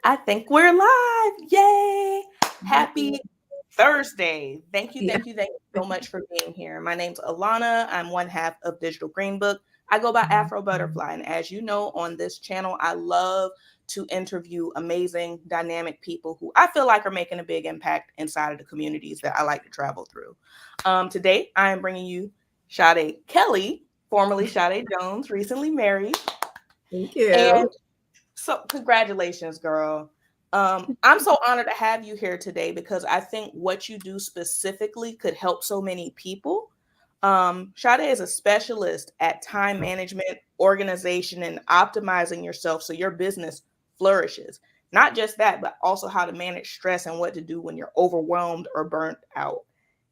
I think we're live. Yay! Happy Thursday. Thank you, Yeah. thank you, thank you so much for being here. My name's Alana. I'm one half of Digital Green Book. I go by Afro Butterfly. And as you know, on this channel, I love to interview amazing, dynamic people who I feel like are making a big impact inside of the communities that I like to travel through. Today, I am bringing you Sade Kelly, formerly Sade Jones, recently married. Thank And you. so, congratulations, girl. I'm so honored to have you here today because I think what you do specifically could help so many people. Sade is a specialist at time management, organization, and optimizing yourself so your business flourishes. Not just that, but also how to manage stress and what to do when you're overwhelmed or burnt out.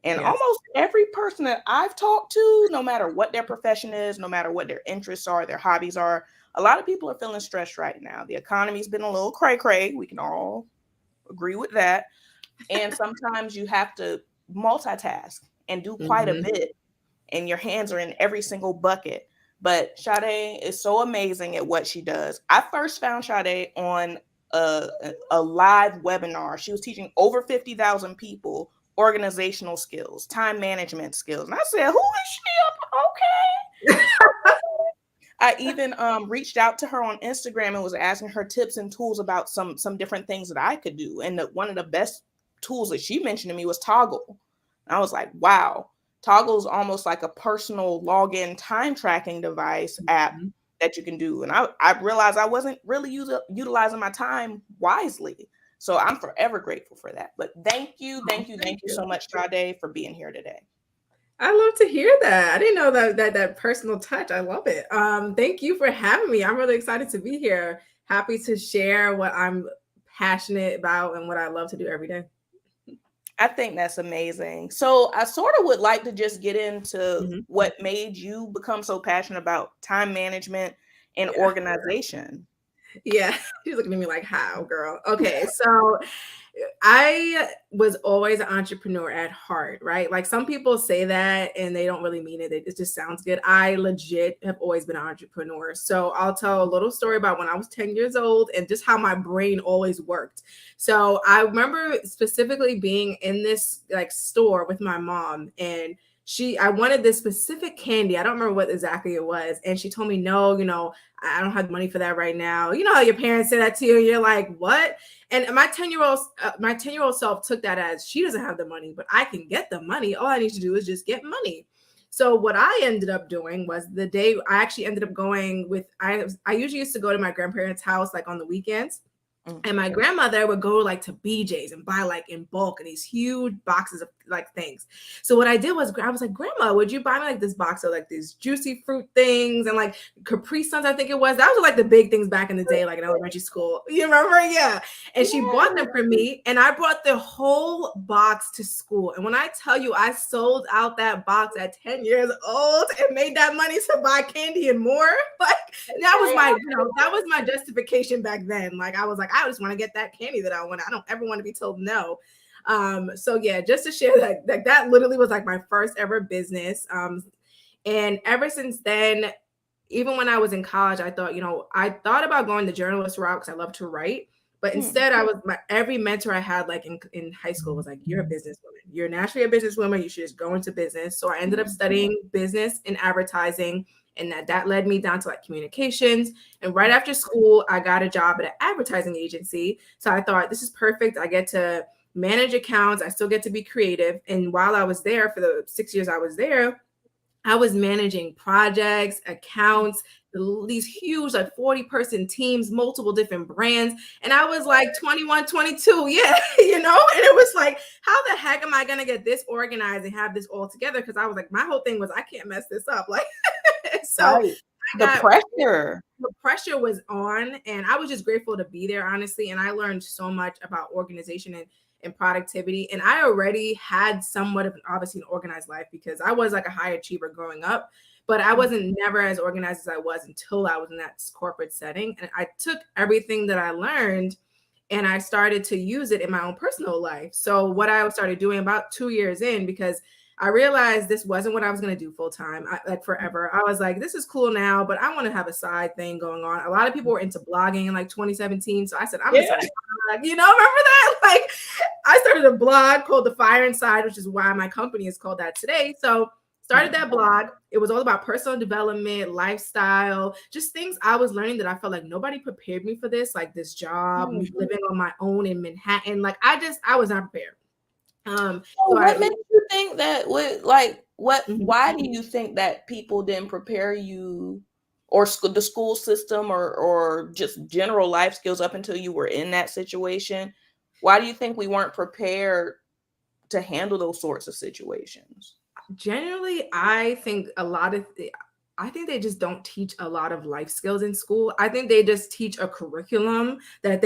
And Yes. almost every person that I've talked to, no matter what their profession is, no matter what their interests are, their hobbies are, a lot of people are feeling stressed right now. The economy's been a little cray cray. We can all agree with that. And sometimes you have to multitask and do quite a hmm bit, and your hands are in every single bucket. But Sade is so amazing at what she does. I first found Sade on a live webinar. She was teaching over 50,000 people organizational skills, time management skills. And I said, who is she? Okay. I even reached out to her on Instagram and was asking her tips and tools about some different things that I could do. And one of the best tools that she mentioned to me was Toggle. And I was like, wow, Toggle is almost like a personal login time tracking device app that you can do. And I realized I wasn't really utilizing my time wisely. So I'm forever grateful for that. But thank you, Oh, thank you, thank thank you you. so much, Sade, for being here today. I love to hear that. I didn't know that personal touch. I love it. Thank you for having me. I'm really excited to be here. Happy to share what I'm passionate about and what I love to do every day. I think that's amazing. So I sort of would like to just get into Mhm. what made you become so passionate about time management and Yeah. organization. Yeah. She's looking at me like, how, girl? Okay. So I was always an entrepreneur at heart, right? Like some people say that and they don't really mean it. It just sounds good. I legit have always been an entrepreneur. So I'll tell a little story about when I was 10 years old and just how my brain always worked. So I remember specifically being in this like store with my mom, and I wanted this specific candy. I don't remember what exactly it was. And she told me, no, I don't have money for that right now. You know how your parents say that to you, and you're like, what? And my 10-year-old self took that as she doesn't have the money, but I can get the money. All I need to do is just get money. So what I ended up doing was the day I actually ended up going with I usually used to go to my grandparents' house like on the weekends. Mm. And my grandmother would go like to BJ's and buy like in bulk and these huge boxes of like things. So what I did was I was like, Grandma, would you buy me like this box of like these juicy fruit things and like Capri Suns, I think it was. That was like the big things back in the day, like in elementary school. You remember? Yeah. And she bought them Yeah. for me, and I brought the whole box to school. And when I tell you I sold out that box at 10 years old and made that money to buy candy and more, like that was my justification back then. Like I was like, I just want to get that candy that I want. I don't ever want to be told no. So yeah, just to share that literally was like my first ever business. And ever since then, even when I was in college, I thought about going the journalist route because I love to write. But Mm. instead, every mentor I had like in high school was like, you're a businesswoman. You're naturally a businesswoman. You should just go into business. So I ended up studying business and advertising, and that led me down to like communications. And right after school, I got a job at an advertising agency. So I thought, this is perfect. I get to manage accounts. I still get to be creative. And while I was there for the 6 years I was there, I was managing projects, accounts, these huge, like 40-person teams, multiple different brands. And I was like 21, 22. Yeah, And it was like, how the heck am I going to get this organized and have this all together? Because I was like, my whole thing was, I can't mess this up. Like, so Right. I The got pressure. the pressure was on, and I was just grateful to be there, honestly. And I learned so much about organization and productivity. And I already had somewhat of obviously an organized life because I was like a high achiever growing up, but I wasn't never as organized as I was until I was in that corporate setting. And I took everything that I learned and I started to use it in my own personal life. So what I started doing about 2 years in, because I realized this wasn't what I was going to do full time, like forever. I was like, this is cool now, but I want to have a side thing going on. A lot of people were into blogging in like 2017. So I said, I'm going to start a blog. Remember that? Like, I started a blog called the Fire Inside, which is why my company is called that today. So started that blog. It was all about personal development, lifestyle, just things I was learning that I felt like nobody prepared me for this, like this job, living on my own in Manhattan. Like I was not prepared. So what makes you think that? Why do you think that people didn't prepare you, or the school system, or just general life skills up until you were in that situation? Why do you think we weren't prepared to handle those sorts of situations? Generally, I think they just don't teach a lot of life skills in school. I think they just teach a curriculum that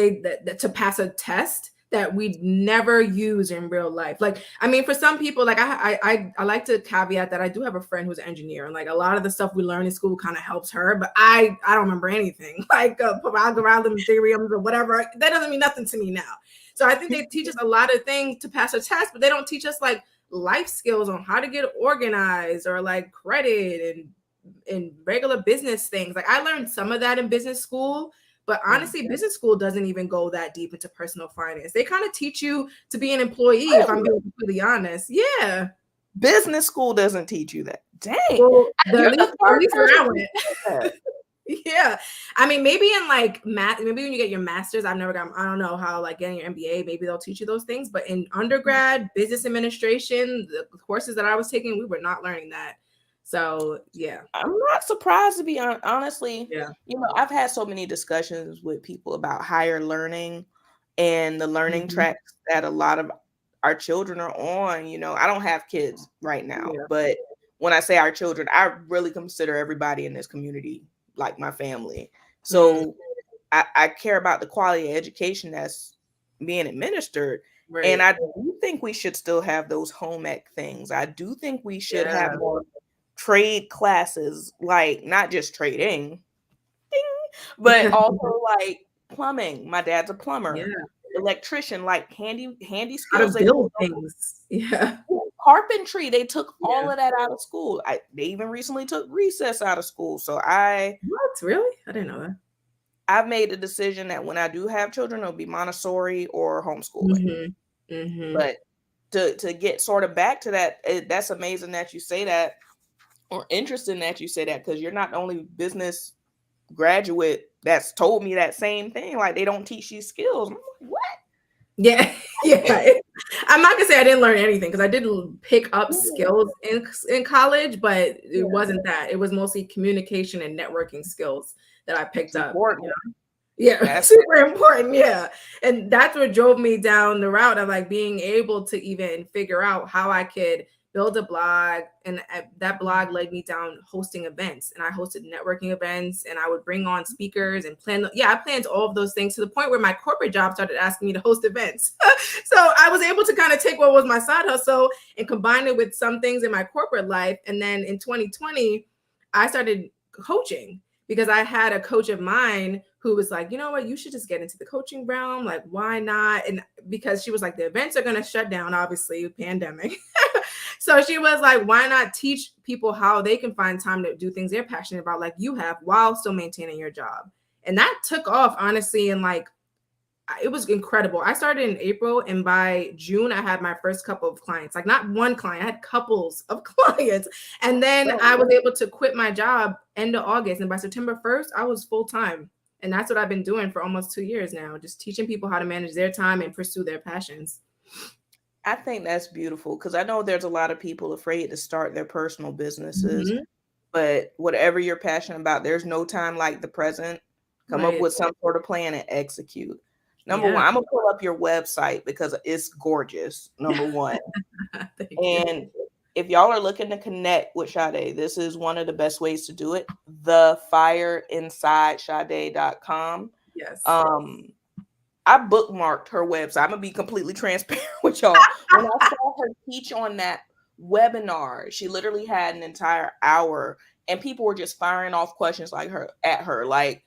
to pass a test that we never use in real life. Like, I mean, for some people, like I like to caveat that I do have a friend who's an engineer, and like a lot of the stuff we learn in school kind of helps her, but I don't remember anything like algorithm theorems or whatever. That doesn't mean nothing to me now. So I think they teach us a lot of things to pass a test, but they don't teach us like life skills on how to get organized or like credit and regular business things. Like I learned some of that in business school, but honestly, business school doesn't even go that deep into personal finance. They kind of teach you to be an employee, if I'm being completely honest. Yeah. Business school doesn't teach you that. Dang. Well, at least where I went. Yeah. I mean, maybe in like math, maybe when you get your master's, I don't know how like getting your MBA, maybe they'll teach you those things. But in undergrad, business administration, the courses that I was taking, we were not learning that. So yeah, I'm not surprised, to be honestly. Yeah. I've had so many discussions with people about higher learning and the learning tracks that a lot of our children are on. I don't have kids right now, but when I say our children, I really consider everybody in this community like my family. So I care about the quality of education that's being administered. Right. And I do think we should still have those home ec things. I do think we should have more trade classes, like not just trading, but also like plumbing. My dad's a plumber, electrician, like handy skills. How to build things. Yeah. Carpentry. They took all of that out of school. They even recently took recess out of school. So what? Really? I didn't know that. I've made the decision that when I do have children, it'll be Montessori or homeschooling. But to get sort of back to that, that's amazing that you say that, or interesting that you say that, because you're not the only business graduate that's told me that same thing. Like, they don't teach these skills. I'm like, what? Yeah. I'm not gonna say I didn't learn anything, because I did pick up skills in college, but it wasn't that. It was mostly communication and networking skills that I picked up. Yeah, that's super important. Yeah. And that's what drove me down the route of like being able to even figure out how I could build a blog. And that blog led me down hosting events, and I hosted networking events, and I would bring on speakers and I planned all of those things, to the point where my corporate job started asking me to host events. So I was able to kind of take what was my side hustle and combine it with some things in my corporate life. And then in 2020, I started coaching, because I had a coach of mine who was like, you know what, you should just get into the coaching realm. Like, why not? And because she was like, the events are going to shut down, obviously, pandemic. So she was like, why not teach people how they can find time to do things they're passionate about, like you have, while still maintaining your job. And that took off, honestly. And like, it was incredible. I started in April, and by June, I had my first couple of clients. Like, not one client, I had couples of clients. And then I was able to quit my job end of August. And by September 1st, I was full time. And that's what I've been doing for almost 2 years now, just teaching people how to manage their time and pursue their passions. I think that's beautiful, because I know there's a lot of people afraid to start their personal businesses. But whatever you're passionate about, there's no time like the present. Come up with some sort of plan and execute. Number one, I'm going to pull up your website because it's gorgeous, number one. And if y'all are looking to connect with Sade, this is one of the best ways to do it. The fireinsidesade.com. Yes. I bookmarked her website. I'm going to be completely transparent with y'all. When I saw her teach on that webinar, she literally had an entire hour, and people were just firing off questions at her. Like,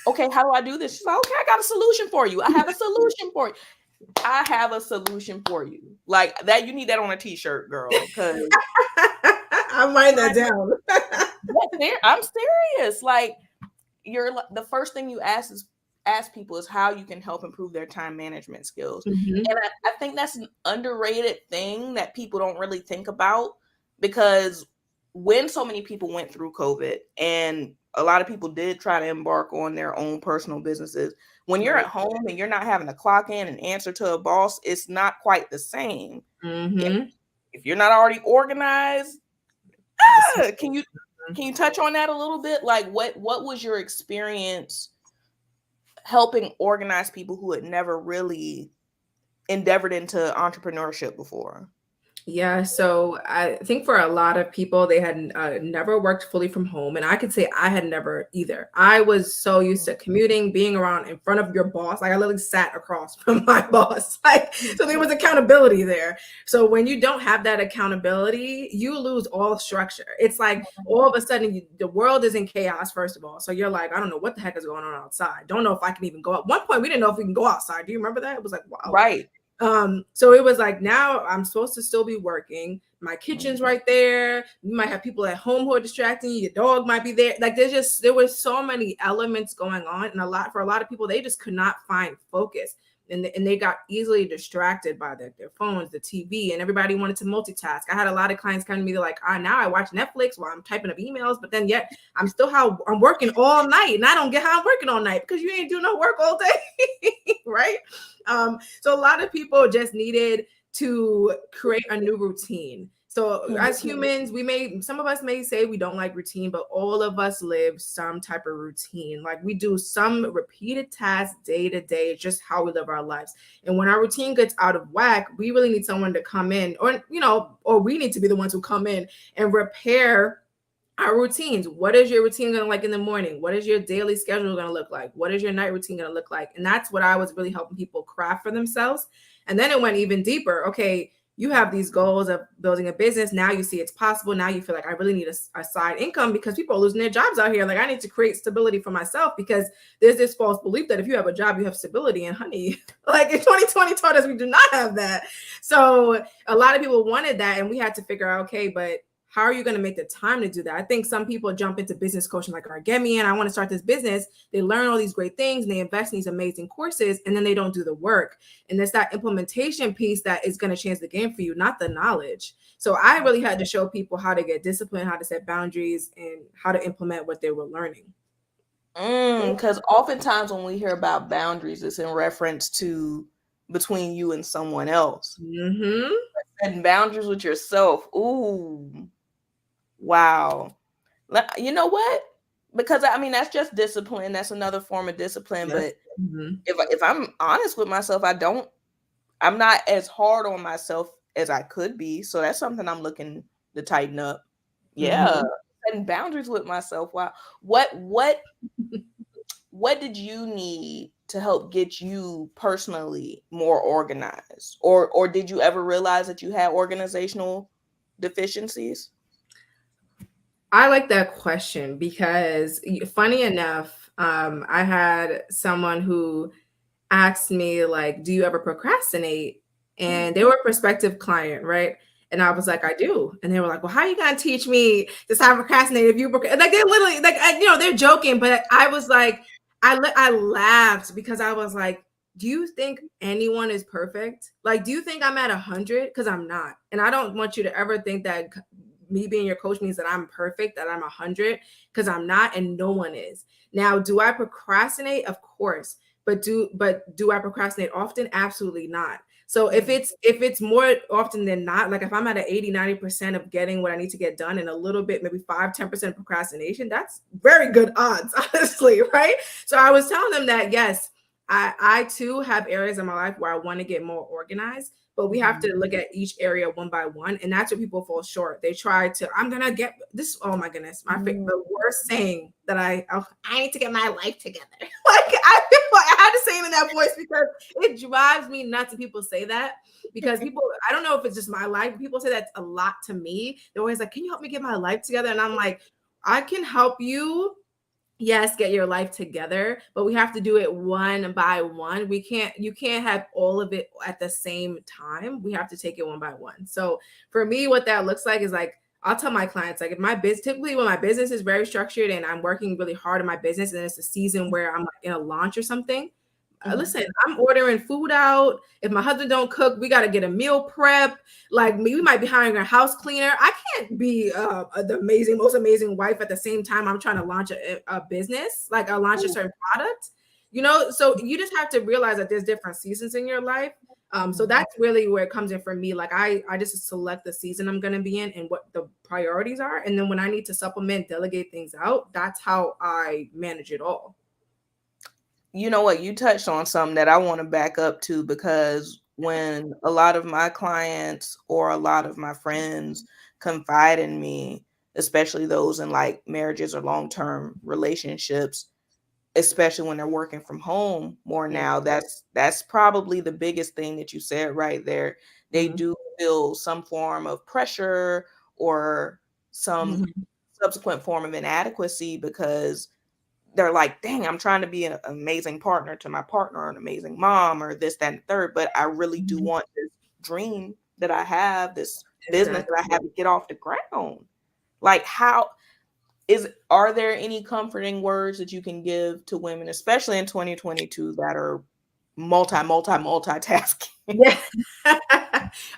okay, how do I do this? She's like, okay, I got a solution for you. I have a solution for you. I have a solution for you. Like that, you need that on a t-shirt, girl. Because I'm writing that down. I'm serious. Like the first thing you ask people is how you can help improve their time management skills. Mhm. And I think that's an underrated thing that people don't really think about, because when so many people went through COVID and a lot of people did try to embark on their own personal businesses, when you're Right. at home and you're not having to clock in and answer to a boss, it's not quite the same. If, Mhm. if you're not already organized, It's- can you touch on that a little bit? Like what was your experience helping organize people who had never really endeavored into entrepreneurship before? Yeah, so I think for a lot of people, they had never worked fully from home. And I could say I had never either. I was so used to commuting, being around in front of your boss. Like I literally sat across from my boss. Like, so there was accountability there. So when you don't have that accountability, you lose all structure. It's like all of a sudden the world is in chaos, first of all. So you're like, I don't know what the heck is going on outside. Don't know if I can even go out. One point, we didn't know if we can go outside. Do you remember that? It was like, wow. Right. So it was like now I'm supposed to still be working. My kitchen's right there. You might have people at home who are distracting you. Your dog might be there. Like there was so many elements going on, and for a lot of people, they just could not find focus, and they got easily distracted by their phones, the TV, and everybody wanted to multitask. I had a lot of clients come to me, they're like, now I watch Netflix while I'm typing up emails, but then yet I'm working all night, and I don't get how I'm working all night because you ain't do no work all day, right? So a lot of people just needed to create a new routine. So as humans, some of us may say we don't like routine, but all of us live some type of routine. Like we do some repeated tasks day to day, just how we live our lives. And when our routine gets out of whack, we really need someone to come in, or we need to be the ones who come in and repair our routines. What is your routine going to like in the morning? What is your daily schedule going to look like? What is your night routine going to look like? And that's what I was really helping people craft for themselves. And then it went even deeper. Okay, you have these goals of building a business. Now you see it's possible. Now you feel like I really need a side income because people are losing their jobs out here. Like I need to create stability for myself because there's this false belief that if you have a job, you have stability. And honey, like in 2020 taught us we do not have that. So a lot of people wanted that. And we had to figure out, okay, but how are you going to make the time to do that? I think some people jump into business coaching like, all right, get me in. I want to start this business. They learn all these great things and they invest in these amazing courses and then they don't do the work. And it's that implementation piece that is going to change the game for you, not the knowledge. So I really had to show people how to get disciplined, how to set boundaries, and how to implement what they were learning. Because oftentimes when we hear about boundaries, it's in reference to between you and someone else. Mm-hmm. And boundaries with yourself. Ooh, wow. You know what? Because I mean, that's just discipline. That's another form of discipline. Yes. But Mm-hmm. if I'm honest with myself, I'm not as hard on myself as I could be. So that's something I'm looking to tighten up. Yeah. Mm-hmm. Setting boundaries with myself. Wow. What did you need to help get you personally more organized? Or did you ever realize that you had organizational deficiencies? I like that question because funny enough, I had someone who asked me like, do you ever procrastinate? And they were a prospective client, right? And I was like, I do. And they were like, well, how are you going to teach me to stop procrastinating if you like they're literally like, they're joking. But I was like, I laughed because I was like, do you think anyone is perfect? Like, do you think I'm at 100? Because I'm not. And I don't want you to ever think that me being your coach means that I'm perfect, that I'm 100, because I'm not, and no one is. Now, do I procrastinate? Of course. But do I procrastinate often? Absolutely not. So if it's more often than not, like if I'm at an 80-90% of getting what I need to get done and a little bit, maybe 5-10% procrastination, that's very good odds, honestly, right? So I was telling them that yes, I too have areas in my life where I want to get more organized, but we have to look at each area one by one, and that's where people fall short. They try to, I'm gonna get this. Oh my goodness, the worst saying that I need to get my life together. Like I had to say it in that voice because it drives me nuts when people say that. Because people, I don't know if it's just my life. People say that a lot to me. They're always like, "Can you help me get my life together?" And I'm like, I can help you yes, get your life together, but we have to do it one by one. You can't have all of it at the same time. We have to take it one by one. So for me, what that looks like is like, I'll tell my clients, like, if my business, typically when my business is very structured and I'm working really hard in my business and it's a season where I'm like in a launch or something, Mhm. listen, I'm ordering food out. If my husband don't cook, we got to get a meal prep. Like me, we might be hiring a house cleaner. I can't be the most amazing wife at the same time I'm trying to launch a business, like I launch a certain product. So you just have to realize that there's different seasons in your life. So Mhm. that's really where it comes in for me. Like I just select the season I'm going to be in and what the priorities are, and then when I need to supplement, delegate things out, that's how I manage it all. You know what? You touched on something that I want to back up to, because when a lot of my clients or a lot of my friends confide in me, especially those in like marriages or long-term relationships, especially when they're working from home more Yeah. now, that's probably the biggest thing that you said right there. They Mhm. do feel some form of pressure or some Mhm. subsequent form of inadequacy, because they're like, dang, I'm trying to be an amazing partner to my partner, or an amazing mom, or this, that, and the third, but I really do Mhm. want this dream that I have, this business that I Exactly. have to get off the ground. Like, how are there any comforting words that you can give to women, especially in 2022, that are multitasking? Yeah.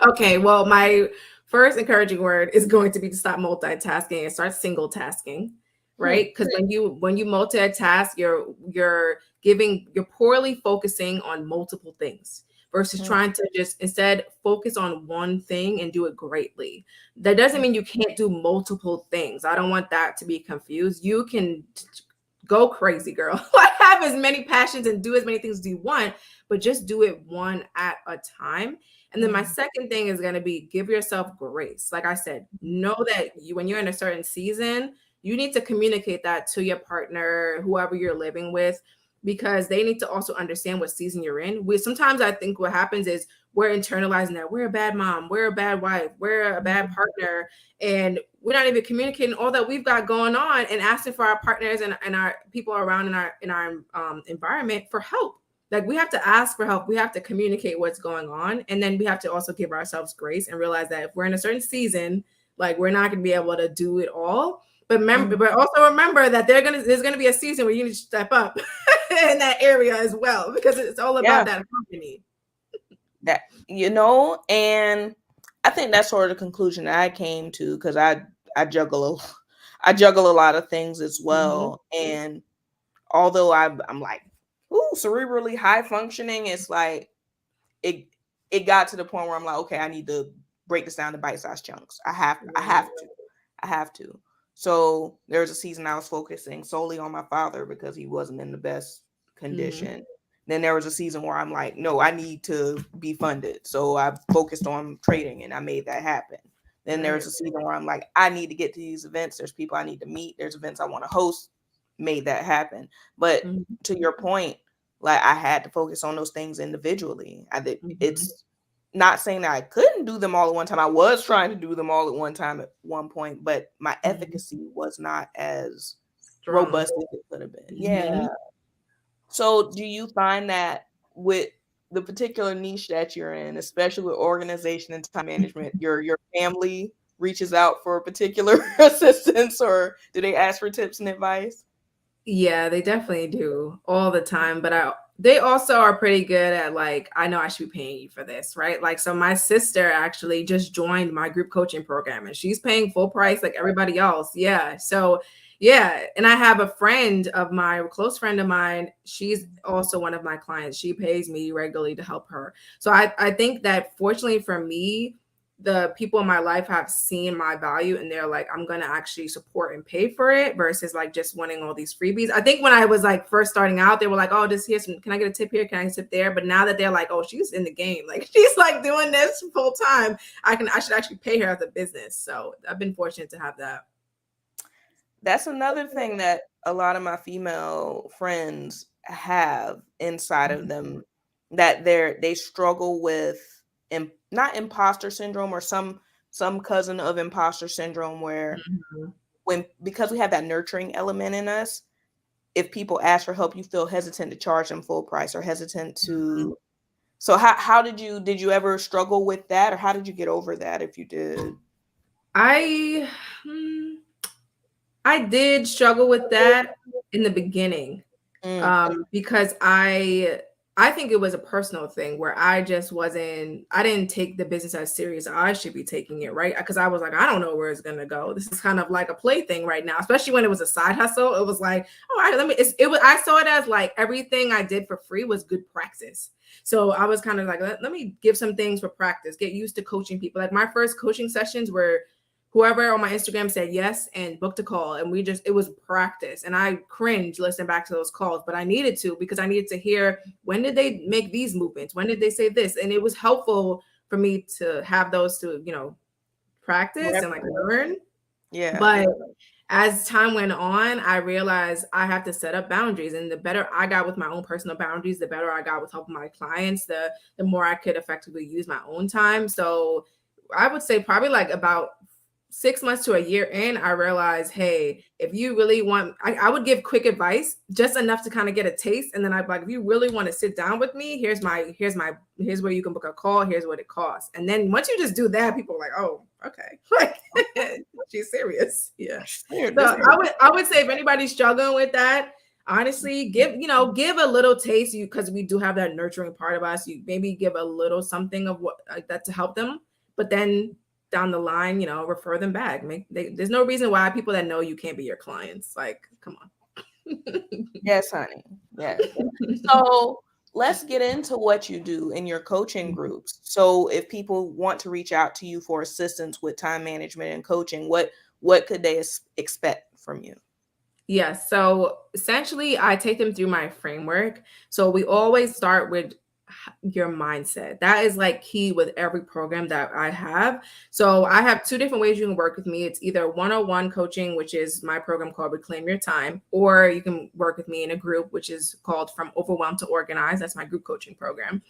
Okay. Well, my first encouraging word is going to be to stop multitasking and start single tasking, Hmm. right? Because when you multitask, you're poorly focusing on multiple things versus Hmm. trying to just instead focus on one thing and do it greatly. That doesn't mean you can't do multiple things. I don't want that to be confused. You can go crazy, girl. Like have as many passions and do as many things as you want, but just do it one at a time. And then my Hmm. second thing is going to be give yourself grace. Like I said, know that when you're in a certain season, you need to communicate that to your partner, whoever you're living with, because they need to also understand what season you're in. We sometimes I think what happens is we're internalizing that we're a bad mom, we're a bad wife, we're a bad partner, and we're not even communicating all that we've got going on and asking for our partners and our people around in our environment for help. Like we have to ask for help, we have to communicate what's going on, and then we have to also give ourselves grace and realize that if we're in a certain season, like we're not going to be able to do it all. But also remember that there's gonna be a season where you need to step up in that area as well, because it's all about Yeah, that harmony. that, and I think that's sort of the conclusion that I came to, because I juggle I juggle a lot of things as Mhm. well, and although I'm like, ooh, cerebrally high functioning, it's like it it got to the point where I'm like, okay, I need to break this down to bite-sized chunks. I have to. So there was a season I was focusing solely on my father because he wasn't in the best Mhm. condition. Then there was a season where I'm like, no, I need to be funded. So I focused on trading and I made that happen. Then there was Right. a season where I'm like, I need to get to these events. There's people I need to meet. There's events I want to host. Made that happen. But Mhm. to your point, like I had to focus on those things individually. I did. Mhm. It's not saying that I couldn't do them all at one time. I was trying to do them all at one time at one point, but my Mhm. efficacy was not as Strong. robust as it could have been. Yeah. Mhm. So do you find that with the particular niche that you're in, especially with organization and time management, your family reaches out for particular assistance, or do they ask for tips and advice? Yeah, they definitely do all the time. But they also are pretty good at like, I know I should be paying you for this, right? Like, so my sister actually just joined my group coaching program and she's paying full price like everybody else. Yeah. So, yeah. And I have a friend of mine, a close friend of mine. She's also one of my clients. She pays me regularly to help her. So I think that fortunately for me, the people in my life have seen my value and they're like, I'm gonna actually support and pay for it versus like just wanting all these freebies. I think when I was like first starting out, they were like, oh, just here's some, can I get a tip here? Can I get a tip there? But now that they're like, oh, she's in the game, like she's like doing this full time, I should actually pay her as a business. So I've been fortunate to have that. That's another thing that a lot of my female friends have inside of them, that they struggle with not imposter syndrome, or some cousin of imposter syndrome, where Mhm. when, because we have that nurturing element in us, if people ask for help, you feel hesitant to charge them full price or hesitant Mhm. to. So how did you ever struggle with that, or how did you get over that if you did? I hmm, I did struggle with that in the beginning. Mm, Because I think it was a personal thing where I didn't take the business as serious as I should be taking it, right? Because I was like, I don't know where it's gonna go. This is kind of like a plaything right now, especially when it was a side hustle. It was like, all right, it was, I saw it as like everything I did for free was good practice. So I was kind of like, let me give some things for practice, get used to coaching people. Like my first coaching sessions were whoever on my Instagram said yes and booked a call. And it was practice. And I cringed listening back to those calls, but I needed to because I needed to hear when did they make these movements? When did they say this? And it was helpful for me to have those to, practice and like reference. learn. Yeah. But as time went on, I realized I have to set up boundaries. And the better I got with my own personal boundaries, the better I got with helping my clients, the more I could effectively use my own time. So I would say probably like about 6 months to a year in, I realized, hey, if you really want, I would give quick advice, just enough to kind of get a taste. And then I'd be like, if you really want to sit down with me, here's where you can book a call. Here's what it costs. And then once you just do that, people are like, oh, okay. Like she's serious. Yeah. Weird. So This I would say if anybody's struggling with that, honestly, give a little taste, because we do have that nurturing part of us. You maybe give a little something of what like that to help them, but then down the line, refer them back. There's no reason why people that know you can't be your clients. Like, come on. Yes, honey. Yes. So let's get into what you do in your coaching groups. So if people want to reach out to you for assistance with time management and coaching, what could they expect from you? Yes. So essentially, I take them through my framework. So we always start with your mindset. That is like key with every program that I have. So I have two different ways you can work with me. It's either one-on-one coaching, which is my program called Reclaim Your Time, or you can work with me in a group, which is called From Overwhelmed to Organized. That's my group coaching program.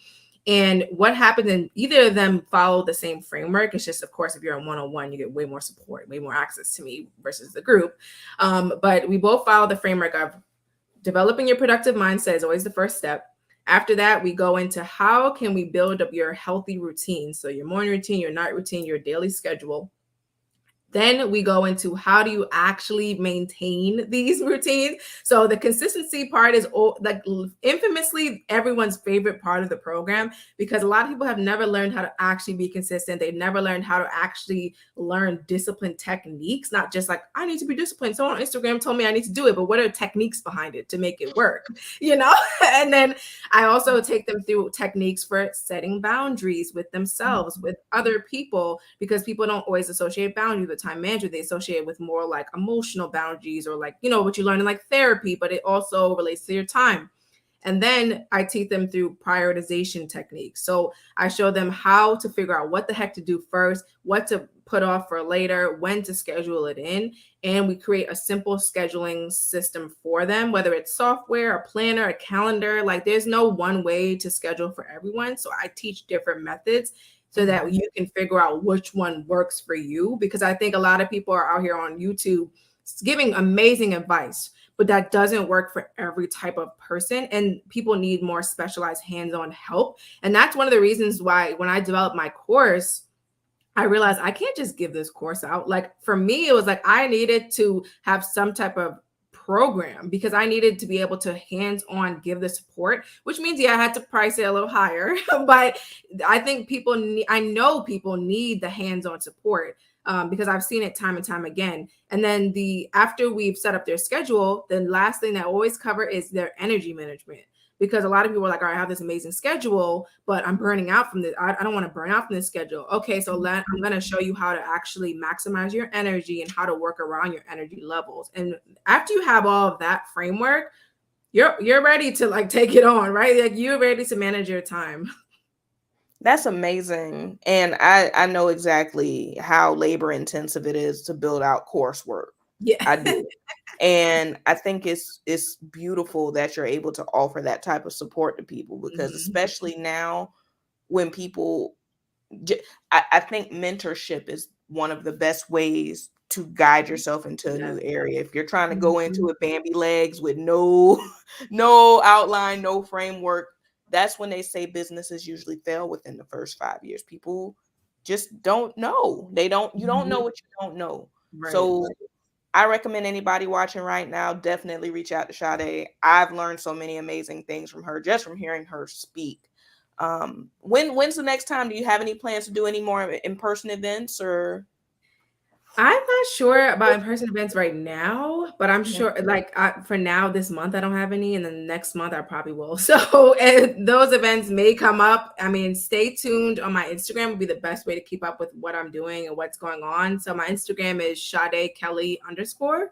And what happens in either of them follow the same framework. It's just, of course, if you're in one-on-one, you get way more support, way more access to me versus the group. But we both follow the framework of developing your productive mindset is always the first step. After that, we go into how can we build up your healthy routine. So your morning routine, your night routine, your daily schedule. Then we go into how do you actually maintain these routines. So the consistency part is like infamously everyone's favorite part of the program, because a lot of people have never learned how to actually be consistent. They've never learned how to actually learn discipline techniques, not just like, I need to be disciplined. Someone on Instagram told me I need to do it, but what are techniques behind it to make it work? And then I also take them through techniques for setting boundaries with themselves, with other people, because people don't always associate boundaries with time management. They associate it with more like emotional boundaries, or like, what you learn in like therapy, but it also relates to your time. And then I teach them through prioritization techniques. So I show them how to figure out what the heck to do first, what to put off for later, when to schedule it in. And we create a simple scheduling system for them, whether it's software, a planner, a calendar. Like there's no one way to schedule for everyone. So I teach different methods so that you can figure out which one works for you. Because I think a lot of people are out here on YouTube giving amazing advice, but that doesn't work for every type of person. And people need more specialized hands-on help. And that's one of the reasons why when I developed my course, I realized I can't just give this course out. Like for me, it was like I needed to have some type of program, because I needed to be able to hands-on give the support, which means, yeah, I had to price it a little higher. But I think I know people need the hands-on support, because I've seen it time and time again. And then after we've set up their schedule, the last thing that I always cover is their energy management. Because a lot of people are like, all right, I have this amazing schedule, but I'm burning out from this. I don't want to burn out from this schedule. Okay, so I'm going to show you how to actually maximize your energy and how to work around your energy levels. And after you have all of that framework, you're ready to like take it on, right? Like you're ready to manage your time. That's amazing. And I know exactly how labor intensive it is to build out coursework. Yeah. I do. And I think it's beautiful that you're able to offer that type of support to people, because especially now when people, I think mentorship is one of the best ways to guide yourself into a Yes. new area. If you're trying to go Mhm. into it Bambi legs with no no outline, no framework, that's when they say businesses usually fail within the first 5 years. People just don't know. You don't know Mhm. what you don't know. Right. So I recommend anybody watching right now definitely reach out to Sade. I've learned so many amazing things from her just from hearing her speak. When's the next time? Do you have any plans to do any more in-person events or? I'm not sure about in-person events right now, but I'm sure like for now this month I don't have any, and then next month I probably will. So and those events may come up. I mean, stay tuned on my Instagram would be the best way to keep up with what I'm doing and what's going on. So my Instagram is Sade Kelly _.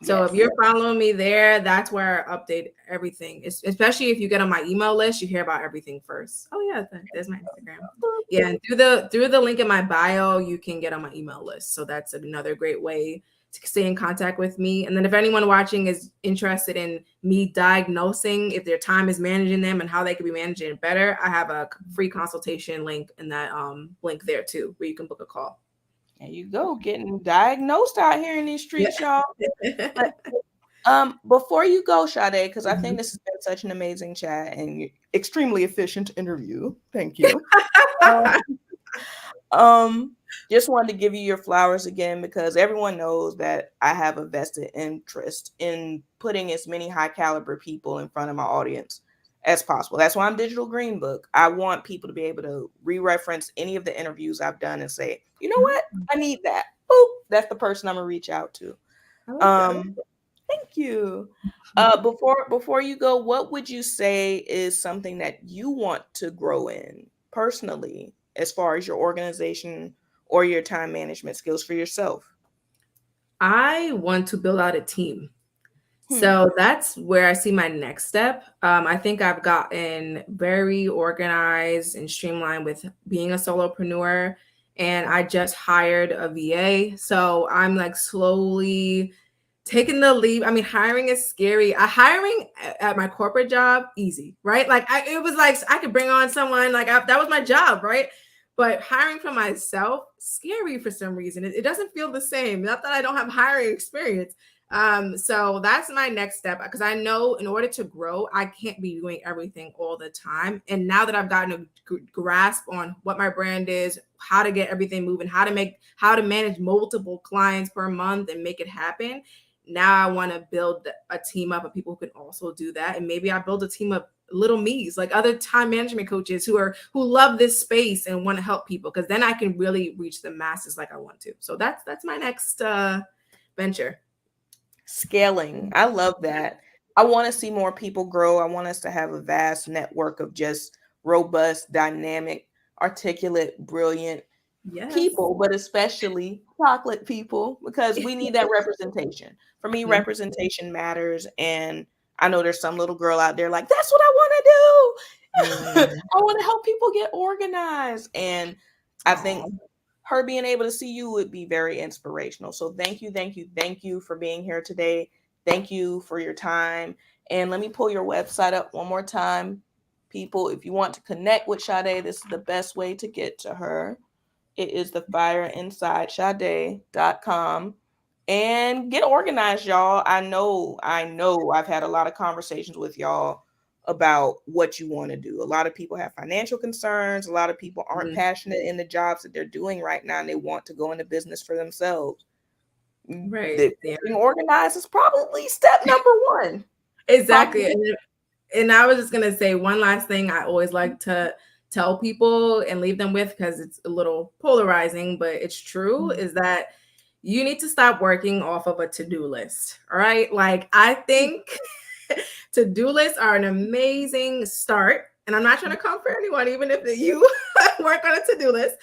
So if Yes. you're following me there, that's where I update everything. Especially if you get on my email list, you hear about everything first. Oh yeah, there's my Instagram. Yeah, and through the link in my bio, you can get on my email list. So that's another great way to stay in contact with me. And then if anyone watching is interested in me diagnosing if their time is managing them and how they could be managing it better, I have a free consultation link in that link there too, where you can book a call. There you go, getting diagnosed out here in these Yeah. streets, y'all. But before you go, Sade, because I think Mhm. this has been such an amazing chat and extremely efficient interview. Thank you. Um, just wanted to give you your flowers again because everyone knows that I have a vested interest in putting as many high caliber people in front of my audience as possible. That's why I'm Digital Green Book. I want people to be able to re-reference any of the interviews I've done and say, you know what, I need that. Boop, that's the person I'm gonna reach out to. I like that. Um, thank you. Before you go, what would you say is something that you want to grow in personally, as far as your organization or your time management skills for yourself? I want to build out a team. Hmm. So that's where I see my next step. I think I've gotten very organized and streamlined with being a solopreneur, and I just hired a VA. So I'm like slowly taking the leap. I mean, hiring is scary. Hiring at my corporate job, easy, right? Like it was like I could bring on someone, like that was my job, right? But hiring for myself, scary for some reason. It doesn't feel the same. Not that I don't have hiring experience. So that's my next step because I know in order to grow, I can't be doing everything all the time. And now that I've gotten a grasp on what my brand is, how to get everything moving, how to manage multiple clients per month and make it happen. Now I want to build a team up of people who can also do that. And maybe I build a team of little me's, like other time management coaches who love this space and want to help people, because then I can really reach the masses like I want to. So that's my next venture. Scaling. I love that. I want to see more people grow. I want us to have a vast network of just robust, dynamic, articulate, brilliant Yes. people, but especially chocolate people, because we need that representation. For me, Mhm. representation matters. And I know there's some little girl out there like, that's what I want to do. Mm. I want to help people get organized. And I think Aw. her being able to see you would be very inspirational. So thank you, thank you, thank you for being here today. Thank you for your time. And let me pull your website up one more time. People, if you want to connect with Sade, this is the best way to get to her. It is the fireinsidesade.com. And get organized, y'all. I know I've had a lot of conversations with y'all about what you want to do. A lot of people have financial concerns. A lot of people aren't Mhm. passionate in the jobs that they're doing right now and they want to go into business for themselves. Right. Yeah. Getting organized is probably step number one. Exactly. Probably. And I was just gonna say one last thing I always like to tell people and leave them with, because it's a little polarizing, but it's true, is that you need to stop working off of a to-do list. All right. Like I think to-do lists are an amazing start. And I'm not trying to come for anyone, even if you work on a to-do list.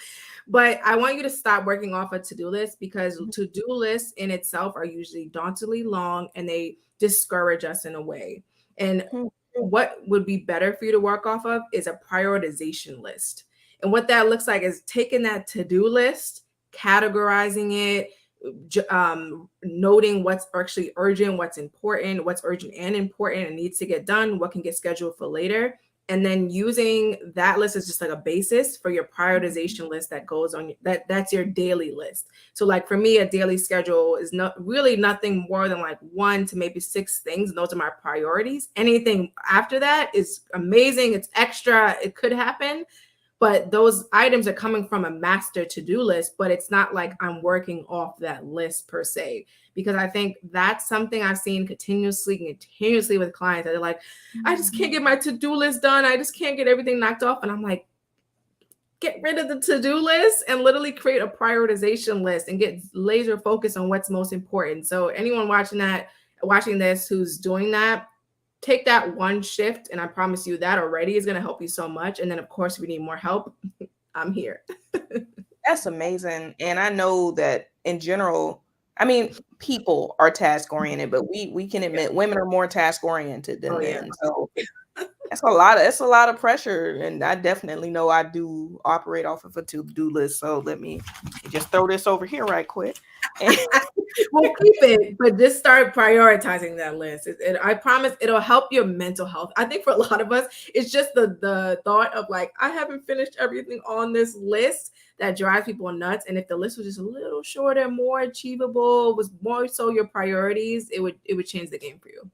But I want you to stop working off a to-do list, because to-do lists in itself are usually dauntingly long and they discourage us in a way. And what would be better for you to work off of is a prioritization list. And what that looks like is taking that to-do list, categorizing it, noting what's actually urgent, what's urgent and important and needs to get done, what can get scheduled for later, and then using that list as just like a basis for your prioritization list that goes on that's your daily list. So like for me, a daily schedule is not really nothing more than like 1 to maybe 6 things, and those are my priorities. Anything after that is amazing, it's extra, it could happen, but those items are coming from a master to-do list, but it's not like I'm working off that list per se. Because I think that's something I've seen continuously with clients that are like, I just can't get my to-do list done, I just can't get everything knocked off. And I'm like, get rid of the to-do list and literally create a prioritization list and get laser focused on what's most important. So anyone watching this who's doing that, take that one shift, and I promise you that already is going to help you so much. And then of course, if we need more help, I'm here. That's amazing. And I know that in general, I mean, people are task oriented, but we can admit women are more task oriented than Oh yeah. men. So that's a lot of pressure. And I definitely know I do operate off of a to-do list. So let me just throw this over here right quick. Well, keep it, but just start prioritizing that list. I promise it'll help your mental health. I think for a lot of us, it's just the thought of like, I haven't finished everything on this list that drives people nuts. And if the list was just a little shorter, more achievable, was more so your priorities, it would change the game for you.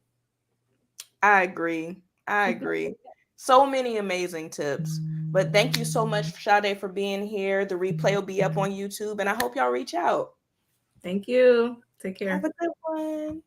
I agree. I agree. So many amazing tips. But thank you so much, Sade, for being here. The replay will be up on YouTube, and I hope y'all reach out. Thank you. Take Have care. a good one.